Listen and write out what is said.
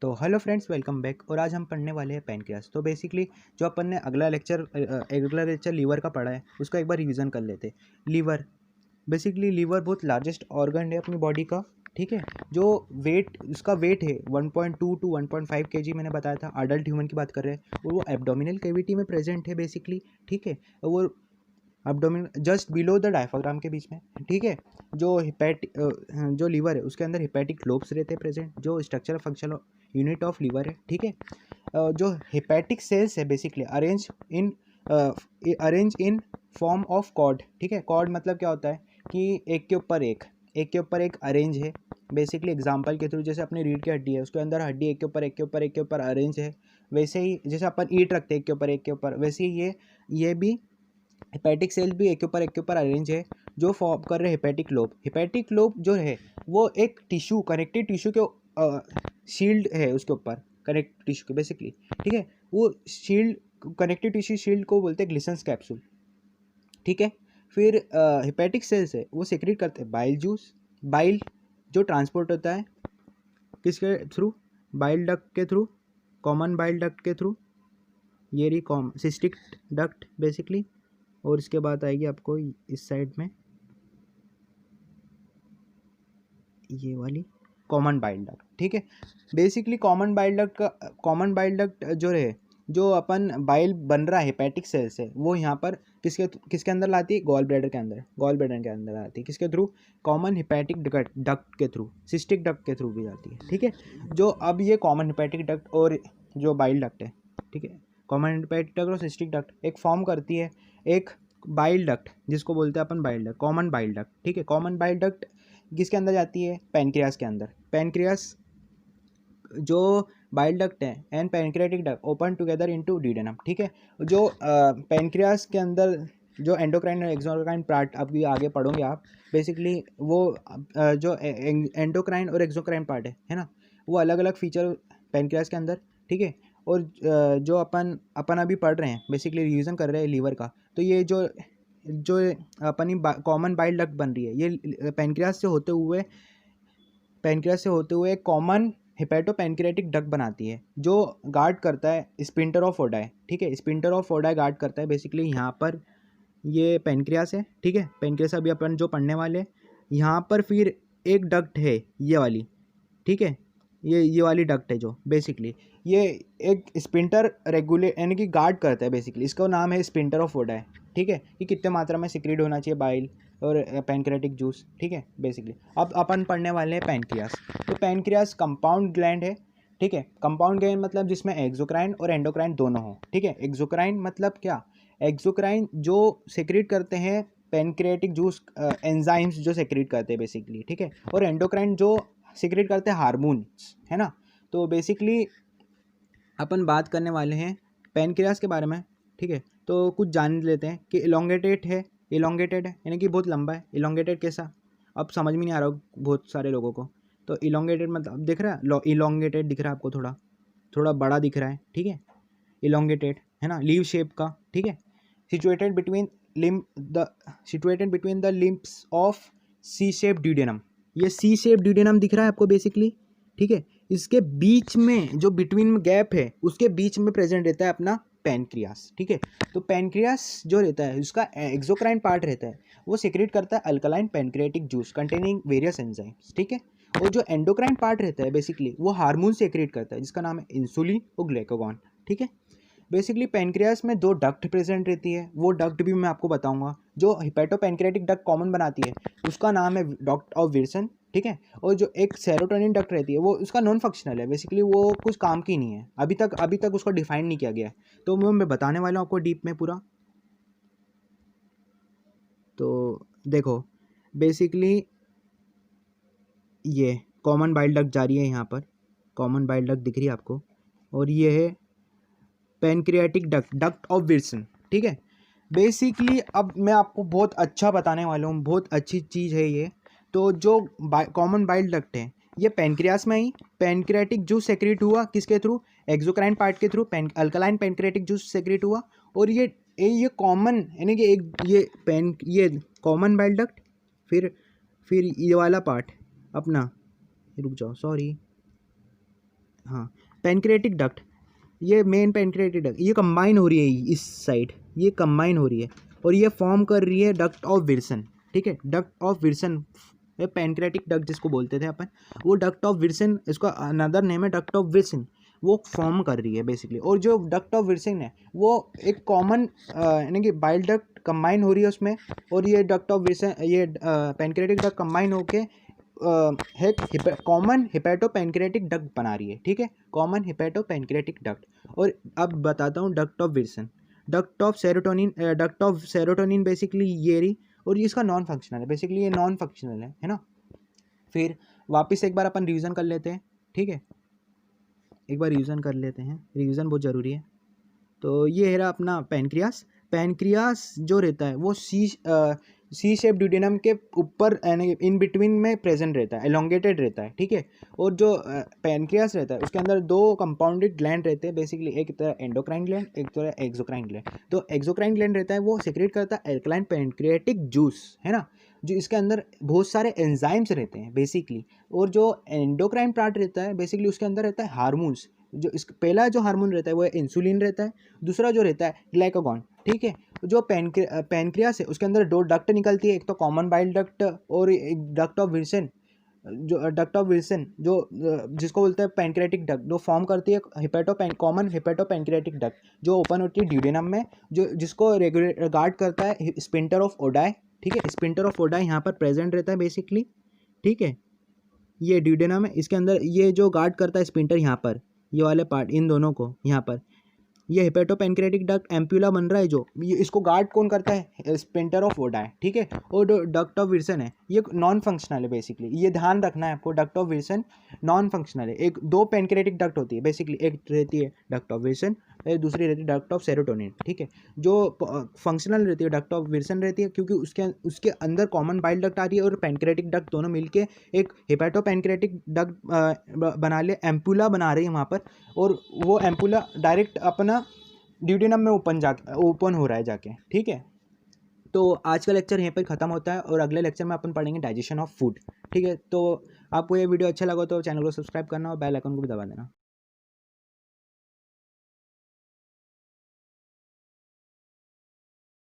तो hello friends, welcome back. और आज हम पढ़ने वाले हैं पैनक्रियास। तो बेसिकली जो अपन ने अगला लेक्चर लीवर का पढ़ा है उसका एक बार रिवीजन कर लेते। लीवर लीवर बहुत लार्जेस्ट ऑर्गन है अपनी बॉडी का। ठीक है, जो वेट उसका वेट है 1.2 टू 1.5 kg मैंने बताया था। अडल्ट ह्यूमन की बात कर रहे हैं और वो एब्डोमिनल कैविटी में प्रेजेंट है बेसिकली। ठीक है, वो abdominal just below the diaphragm के बीच में। ठीक है, जो लीवर है उसके अंदर हिपैटिक लोब्स रहते हैं प्रेजेंट, जो structural functional unit of liver है। ठीक है, जो हिपैटिक सेल्स है basically arrange in form of cord. ठीक है, कॉर्ड मतलब क्या होता है कि एक के ऊपर एक अरेंज है बेसिकली। एग्जांपल के थ्रू, जैसे अपनी रीढ़ की हड्डी है, उसके अंदर हड्डी एक के ऊपर अरेंज है। वैसे ही जैसे अपन ईंट रखते हैं एक के ऊपर, वैसे ही ये भी हिपैटिक सेल भी एक के ऊपर अरेंज है, जो फॉर्म कर रहे हिपैटिक लोब जो है वो एक टिश्यू, कनेक्टिव टिश्यू के शील्ड है उसके ऊपर, कनेक्टिव टिश्यू के बेसिकली। ठीक है, वो शील्ड कनेक्टिव टिश्यू शील्ड को बोलते हैं ग्लिसन्स कैप्सूल। ठीक है, फिर हिपैटिक सेल्स है वो सेक्रेट करते हैं बाइल जूस। बाइल जो ट्रांसपोर्ट होता है किसके थ्रू? बाइल डक्ट के थ्रू, कॉमन बाइल डक्ट के थ्रू। ये रही सिस्टिक डक्ट बेसिकली। और इसके बाद आएगी आपको इस साइड में ये वाली कॉमन बाइल डक्ट। ठीक है, बेसिकली कॉमन बाइल डक्ट जो अपन बाइल बन रहा है हेपेटिक सेल से, वो यहाँ पर किसके अंदर लाती है? गॉल ब्लैडर के अंदर आती है। किसके थ्रू? कॉमन हिपैटिक डक्ट के थ्रू, सिस्टिक डक्ट के थ्रू भी जाती है। ठीक है, जो अब ये कॉमन हिपैटिक डक्ट और जो बाइल डक्ट है, ठीक है, कॉमन हिपैटिक डक्ट और सिस्टिक डक्ट एक फॉर्म करती है एक बाइल डक्ट, जिसको बोलते हैं अपन bile duct, common bile duct. ठीक है, कॉमन बाइल डक्ट किसके अंदर जाती है? पैनक्रियास के अंदर। पैनक्रियास जो बाइल डक्ट है and pancreatic duct open together into duodenum. ठीक है, जो पैनक्रियास के अंदर जो एंडोक्राइन और एक्सोक्राइन पार्ट अभी आगे पढ़ोगे आप बेसिकली, वो जो एंडोक्राइन और एक्सोक्राइन पार्ट है ना, वो अलग अलग फीचर पैनक्रियास के अंदर। ठीक है, और जो अपन अभी पढ़ रहे हैं बेसिकली, रिवीजन कर रहे हैं लीवर का, तो ये जो अपनी कॉमन बाइल डक्ट बन रही है, ये पैनक्रियास से होते हुए कॉमन हिपैटो पैनक्रियाटिक डक्ट बनाती है, जो गार्ड करता है स्पिंटर ऑफ ओडाई। ठीक है, स्पिंटर ऑफ ओडाई गार्ड करता है बेसिकली। यहाँ पर ये पैनक्रियास है। ठीक है, पैनक्रियास अभी अपन जो पढ़ने वाले, यहाँ पर फिर एक डक्ट है ये वाली। ठीक है, ये वाली डक्ट है जो बेसिकली ये एक स्पिंटर रेगुलेट यानी कि गार्ड करता है बेसिकली। इसका नाम है स्पिंटर ऑफ ओडाई। ठीक है, कि कितने मात्रा में सिक्रीट होना चाहिए बाइल और पैनक्रियाटिक जूस। ठीक है, बेसिकली अब अपन पढ़ने वाले हैं पैनक्रियास। तो पैनक्रियास कंपाउंड ग्लैंड है। ठीक है, कंपाउंड ग्लैंड मतलब जिसमें एक्सोक्राइन और एंडोक्राइन दोनों हो। ठीक है, एक्सोक्राइन मतलब क्या? एक्सोक्राइन जो सेक्रेट करते हैं पैनक्रियाटिक जूस, एंजाइम्स जो सेक्रेट करते हैं बेसिकली। ठीक है, और एंडोक्राइन जो सीक्रेट करते हैं हार्मोन्स, है ना। तो बेसिकली अपन बात करने वाले हैं पैनक्रियास के बारे में। ठीक है, तो कुछ जान लेते हैं कि इलोंगेटेड है यानी कि बहुत लंबा है। इलोंगेटेड कैसा? अब समझ में नहीं आ रहा बहुत सारे लोगों को। तो इलोंगेटेड मतलब दिख रहा है, इलोंगेटेड दिख रहा है आपको, थोड़ा बड़ा दिख रहा है। ठीक है, इलोंगेटेड है ना, लीव शेप का। ठीक है, situated between the limbs of C shape duodenum. ये सी शेप ड्यूडेनम दिख रहा है आपको बेसिकली। ठीक है, इसके बीच में जो बिटवीन में गैप है, उसके बीच में प्रेजेंट रहता है अपना पैनक्रियास। ठीक है, तो पैनक्रियास जो रहता है उसका एक्सोक्राइन पार्ट रहता है, वो सेक्रेट करता है alkaline pancreatic juice containing various enzymes. ठीक है, और जो एंडोक्राइन पार्ट रहता है बेसिकली, वो हार्मोन सेक्रेट करता है, जिसका नाम है इंसुलिन और ग्लूकागॉन। ठीक है, बेसिकली पैनक्रियास में दो डक्ट प्रेजेंट रहती है, वो डक्ट भी मैं आपको बताऊंगा। जो हिपैटो पैनक्रियाटिक डक्ट कॉमन बनाती है उसका नाम है डक्ट ऑफ विल्सन। ठीक है, और जो एक सेरोटोनिन डक्ट रहती है वो उसका नॉन फंक्शनल है बेसिकली, वो कुछ काम की नहीं है, अभी तक उसको डिफाइन नहीं किया गया है। तो मैं बताने वाला हूँ आपको डीप में पूरा। तो देखो बेसिकली ये कॉमन बाइल डक्ट जा रही है, यहाँ पर कॉमन बाइल डक्ट दिख रही है आपको, और ये है पैनक्रियाटिक डक्ट ऑफ विल्सन। ठीक है, बेसिकली अब मैं आपको बहुत अच्छा बताने वाला हूँ, बहुत अच्छी चीज़ है ये। तो जो कॉमन बाइल डक्ट है, ये पैनक्रियास में ही पैनक्रियाटिक जूस सेक्रेट हुआ, किसके थ्रू? एक्सोक्राइन पार्ट के through, alkaline pancreatic juice secrete हुआ। और ये कॉमन यानी कि ये कॉमन बाइल डक्ट, फिर ये वाला पार्ट अपना, रुक जाओ सॉरी, हाँ, पैनक्रियाटिक डक्ट, ये मेन पैनक्रियाटिक डक्ट, ये कंबाइन हो रही है इस साइड, ये कंबाइन हो रही है और ये फॉर्म कर रही है डक्ट ऑफ विल्सन, ठीक है, duct of Wilson, pancreatic duct जिसको बोलते थे अपन, वो डक्ट ऑफ विल्सन, इसका अनदर नेम है डक्ट ऑफ विल्सन, वो फॉर्म कर रही है बेसिकली। और जो डक्ट ऑफ विल्सन है वो एक कॉमन यानी कि बाइल डक्ट कंबाइन हो रही है उसमें, और ये डक्ट ऑफ विल्सन, ये पैनक्रियाटिक डक्ट कंबाइन होके एक कॉमन हिपैटो पैनक्रियाटिक डक्ट बना रही है, ठीक है, कॉमन हिपैटो पैनक्रियाटिक डक्ट। और अब बताता हूँ duct of Wilson, duct of serotonin basically ये रही, और ये इसका नॉन फंक्शनल है, बेसिकली ये नॉन फंक्शनल है ना। फिर वापस एक बार अपन रिवीजन कर लेते हैं, ठीक है, एक बार रिवीजन कर लेते हैं, रिवीजन बहुत ज़रूरी है। तो ये है अपना पैनक्रियास, पैनक्रियास जो रहता है वो सी शेप ड्यूडेनम के ऊपर इन बिटवीन में प्रेजेंट रहता है, एलोंगेटेड रहता है, ठीक है। और जो पैनक्रियास रहता है उसके अंदर दो कंपाउंडेड ग्लैंड रहते हैं बेसिकली, एक तरह एंडोक्राइन ग्लैंड, एक तरह एक्सोक्राइन ग्लैंड। तो एक्सोक्राइन ग्लैंड रहता है वो सेक्रेट करता है एल्कलाइन पैनक्रियाटिक जूस, है ना, जो इसके अंदर बहुत सारे एंजाइम्स रहते हैं बेसिकली। और जो एंडोक्राइन पार्ट रहता है बेसिकली उसके अंदर रहता है हार्मोन्स, जो इस पहला जो हार्मोन रहता है वो इंसुलिन रहता है, दूसरा जो रहता है ग्लाइकागॉन, ठीक है। जो पैनक्रियास है उसके अंदर दो डक्ट निकलती है, एक तो कॉमन बाइल डक्ट और एक डक्ट ऑफ विल्सन, जो डक्ट ऑफ विल्सन जो जिसको बोलते हैं पैनक्रियाटिक डक्ट, जो फॉर्म करती है कॉमन हिपैटो पैनक्रियाटिक डक्ट, जो ओपन होती है ड्यूडेनम में, जो जिसको रेगुलेट गार्ड करता है स्पिंटर ऑफ ओडाई, ठीक है, स्पिंटर ऑफ ओडाई यहाँ पर प्रेजेंट रहता है बेसिकली, ठीक है। ये ड्यूडेनम है, इसके अंदर ये जो गार्ड करता है स्पिंटर यहाँ पर, ये वाले पार्ट, इन दोनों को यहाँ पर, ये हिपैटो पैनक्रियाटिक डक्ट एम्प्यूला बन रहा है, जो ये इसको गार्ड कौन करता है, स्पिंटर ऑफ ओडाई, ठीक है। और जो डक्ट ऑफ विल्सन है ये नॉन फंक्शनल है बेसिकली, ये ध्यान रखना है आपको, duct of Wilson non functional है। एक दो पैनक्रियाटिक डक्ट होती है बेसिकली, एक रहती है डक्ट ऑफ विल्सन, दूसरी रहती है डक्ट ऑफ सेरोटोनिन, ठीक है। जो फंक्शनल रहती है डक्ट ऑफ विल्सन रहती है क्योंकि उसके अंदर कॉमन बाइल डक्ट आ रही है और पैनक्रियाटिक डक्ट दोनों मिलके एक हिपैटो पैनक्रियाटिक डक्ट बना ले, एम्पुला बना रही है वहाँ पर, और वो एम्पुला डायरेक्ट अपना ड्यूडेनम में ओपन हो रहा है जाके, ठीक है। तो आज का लेक्चर यहीं पर ख़त्म होता है और अगले लेक्चर में अपन पढ़ेंगे डाइजेशन ऑफ फूड, ठीक है। तो आपको ये वीडियो अच्छा लगा तो चैनल को सब्सक्राइब करना और बेल आइकन को भी दबा देना।